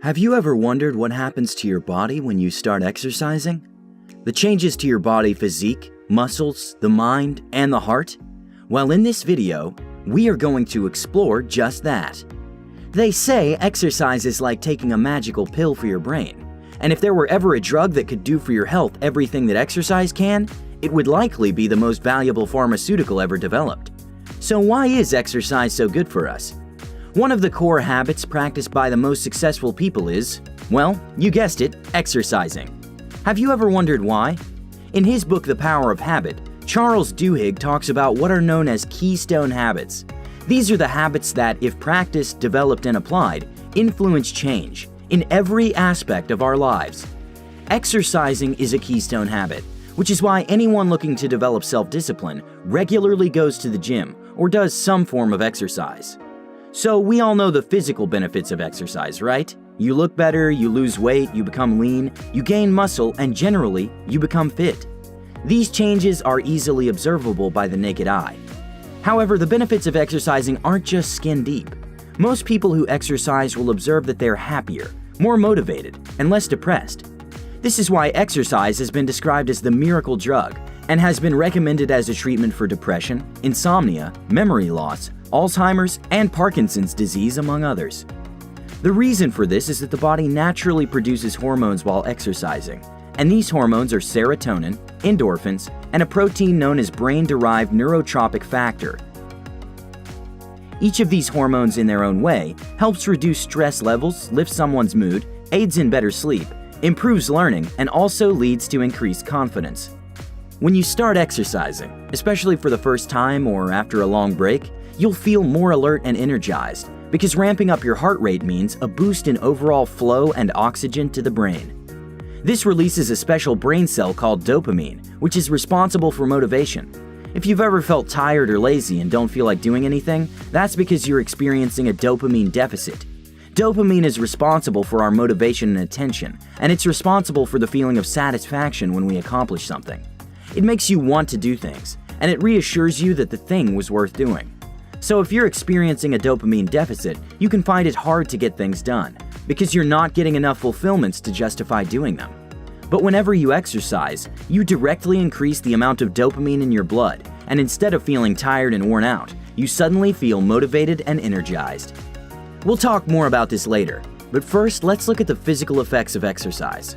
Have you ever wondered what happens to your body when you start exercising? The changes to your body physique, muscles, the mind, and the heart? Well, in this video, we are going to explore just that. They say exercise is like taking a magical pill for your brain, and if there were ever a drug that could do for your health everything that exercise can, it would likely be the most valuable pharmaceutical ever developed. So why is exercise so good for us? One of the core habits practiced by the most successful people is, well, you guessed it, exercising. Have you ever wondered why? In his book The Power of Habit, Charles Duhigg talks about what are known as keystone habits. These are the habits that, if practiced, developed, and applied, influence change in every aspect of our lives. Exercising is a keystone habit, which is why anyone looking to develop self-discipline regularly goes to the gym or does some form of exercise. So we all know the physical benefits of exercise, right? You look better, you lose weight, you become lean, you gain muscle, and generally, you become fit. These changes are easily observable by the naked eye. However, the benefits of exercising aren't just skin deep. Most people who exercise will observe that they're happier, more motivated, and less depressed. This is why exercise has been described as the miracle drug and has been recommended as a treatment for depression, insomnia, memory loss, Alzheimer's, and Parkinson's disease, among others. The reason for this is that the body naturally produces hormones while exercising, and these hormones are serotonin, endorphins, and a protein known as brain-derived neurotrophic factor. Each of these hormones in their own way helps reduce stress levels, lifts someone's mood, aids in better sleep, improves learning, and also leads to increased confidence. When you start exercising, especially for the first time or after a long break, you'll feel more alert and energized because ramping up your heart rate means a boost in overall flow and oxygen to the brain. This releases a special brain cell called dopamine, which is responsible for motivation. If you've ever felt tired or lazy and don't feel like doing anything, that's because you're experiencing a dopamine deficit. Dopamine is responsible for our motivation and attention, and it's responsible for the feeling of satisfaction when we accomplish something. It makes you want to do things, and it reassures you that the thing was worth doing. So if you're experiencing a dopamine deficit, you can find it hard to get things done because you're not getting enough fulfillments to justify doing them. But whenever you exercise, you directly increase the amount of dopamine in your blood, and instead of feeling tired and worn out, you suddenly feel motivated and energized. We'll talk more about this later, but first let's look at the physical effects of exercise.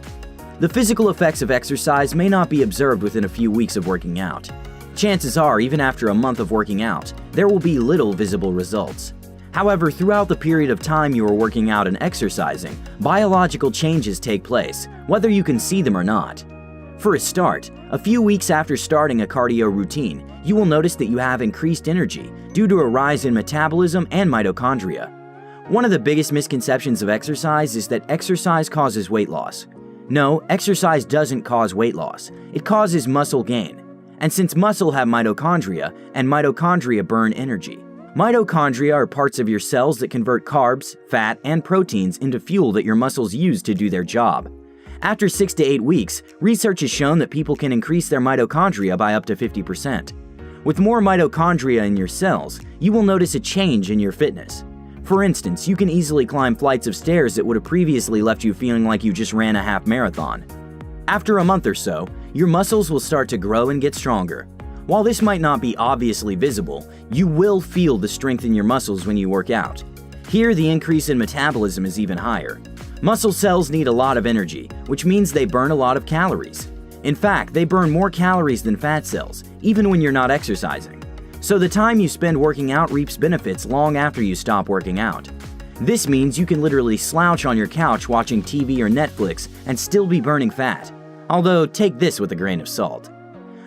The physical effects of exercise may not be observed within a few weeks of working out. Chances are, even after a month of working out, there will be little visible results. However, throughout the period of time you are working out and exercising, biological changes take place, whether you can see them or not. For a start, a few weeks after starting a cardio routine, you will notice that you have increased energy due to a rise in metabolism and mitochondria. One of the biggest misconceptions of exercise is that exercise causes weight loss. No, exercise doesn't cause weight loss. It causes muscle gain. And since muscle have mitochondria, and mitochondria burn energy. Mitochondria are parts of your cells that convert carbs, fat, and proteins into fuel that your muscles use to do their job. After 6 to 8 weeks, research has shown that people can increase their mitochondria by up to 50%. With more mitochondria in your cells, you will notice a change in your fitness. For instance, you can easily climb flights of stairs that would have previously left you feeling like you just ran a half marathon. After a month or so, your muscles will start to grow and get stronger. While this might not be obviously visible, you will feel the strength in your muscles when you work out. Here, the increase in metabolism is even higher. Muscle cells need a lot of energy, which means they burn a lot of calories. In fact, they burn more calories than fat cells, even when you're not exercising. So the time you spend working out reaps benefits long after you stop working out. This means you can literally slouch on your couch watching TV or Netflix and still be burning fat. Although, take this with a grain of salt.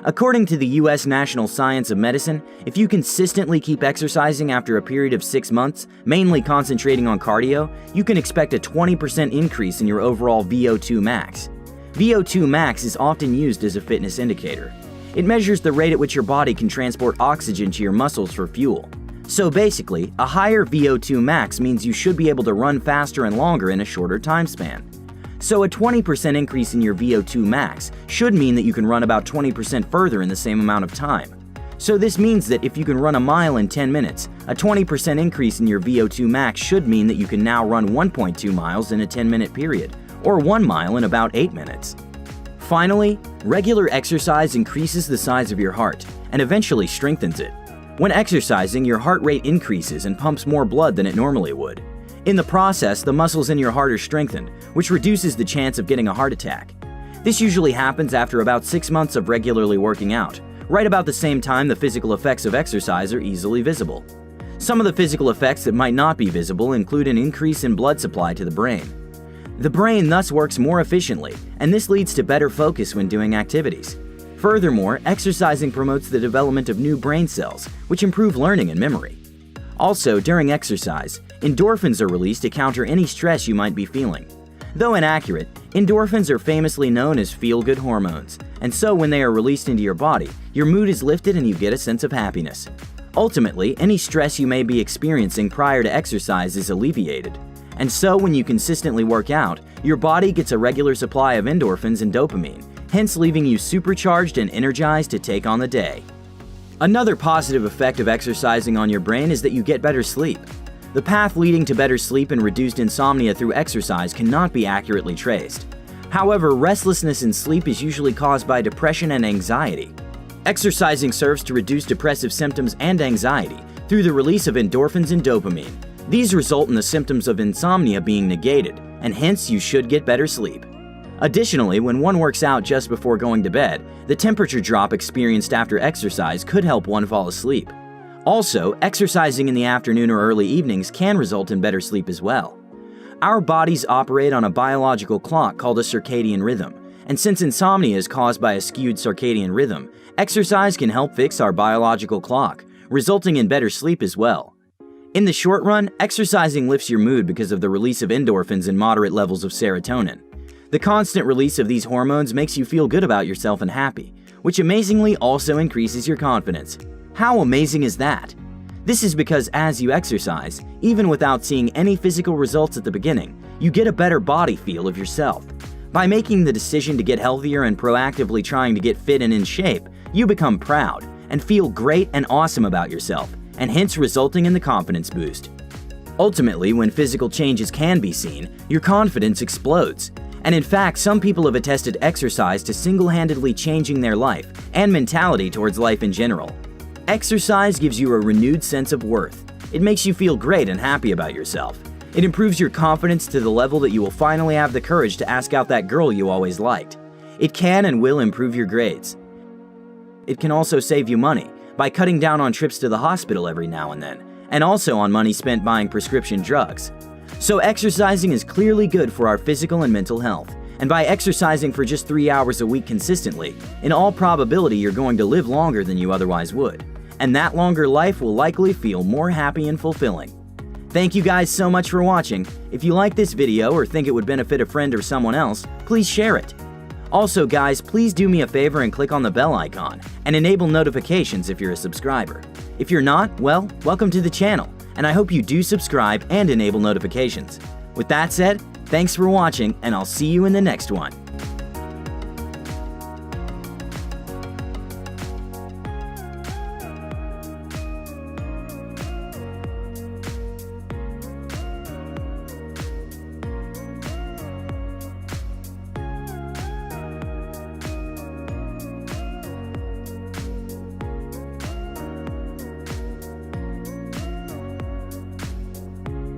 According to the U.S. National Science of Medicine, if you consistently keep exercising after a period of 6 months, mainly concentrating on cardio, you can expect a 20% increase in your overall VO2 max. VO2 max is often used as a fitness indicator. It measures the rate at which your body can transport oxygen to your muscles for fuel. So basically, a higher VO2 max means you should be able to run faster and longer in a shorter time span. So a 20% increase in your VO2 max should mean that you can run about 20% further in the same amount of time. So this means that if you can run a mile in 10 minutes, a 20% increase in your VO2 max should mean that you can now run 1.2 miles in a 10-minute period, or 1 mile in about 8 minutes. Finally, regular exercise increases the size of your heart and eventually strengthens it. When exercising, your heart rate increases and pumps more blood than it normally would. In the process, the muscles in your heart are strengthened, which reduces the chance of getting a heart attack. This usually happens after about 6 months of regularly working out, right about the same time the physical effects of exercise are easily visible. Some of the physical effects that might not be visible include an increase in blood supply to the brain. The brain thus works more efficiently, and this leads to better focus when doing activities. Furthermore, exercising promotes the development of new brain cells, which improve learning and memory. Also, during exercise, endorphins are released to counter any stress you might be feeling. Though inaccurate, endorphins are famously known as feel-good hormones, and so when they are released into your body, your mood is lifted and you get a sense of happiness. Ultimately, any stress you may be experiencing prior to exercise is alleviated. And so when you consistently work out, your body gets a regular supply of endorphins and dopamine, hence leaving you supercharged and energized to take on the day. Another positive effect of exercising on your brain is that you get better sleep. The path leading to better sleep and reduced insomnia through exercise cannot be accurately traced. However, restlessness in sleep is usually caused by depression and anxiety. Exercising serves to reduce depressive symptoms and anxiety through the release of endorphins and dopamine. These result in the symptoms of insomnia being negated, and hence you should get better sleep. Additionally, when one works out just before going to bed, the temperature drop experienced after exercise could help one fall asleep. Also, exercising in the afternoon or early evenings can result in better sleep as well. Our bodies operate on a biological clock called a circadian rhythm, and since insomnia is caused by a skewed circadian rhythm, exercise can help fix our biological clock, resulting in better sleep as well. In the short run, exercising lifts your mood because of the release of endorphins and moderate levels of serotonin. The constant release of these hormones makes you feel good about yourself and happy, which amazingly also increases your confidence. How amazing is that? This is because as you exercise, even without seeing any physical results at the beginning, you get a better body feel of yourself. By making the decision to get healthier and proactively trying to get fit and in shape, you become proud and feel great and awesome about yourself, and hence resulting in the confidence boost. Ultimately, when physical changes can be seen, your confidence explodes. And in fact, some people have attested exercise to single-handedly changing their life and mentality towards life in general. Exercise gives you a renewed sense of worth. It makes you feel great and happy about yourself. It improves your confidence to the level that you will finally have the courage to ask out that girl you always liked. It can and will improve your grades. It can also save you money by cutting down on trips to the hospital every now and then, and also on money spent buying prescription drugs. So exercising is clearly good for our physical and mental health. And by exercising for just 3 hours a week consistently, in all probability you're going to live longer than you otherwise would. And that longer life will likely feel more happy and fulfilling. Thank you guys so much for watching. If you like this video or think it would benefit a friend or someone else, please share it. Also guys, please do me a favor and click on the bell icon and enable notifications if you're a subscriber. If you're not, well, welcome to the channel, and I hope you do subscribe and enable notifications. With that said, thanks for watching, and I'll see you in the next one.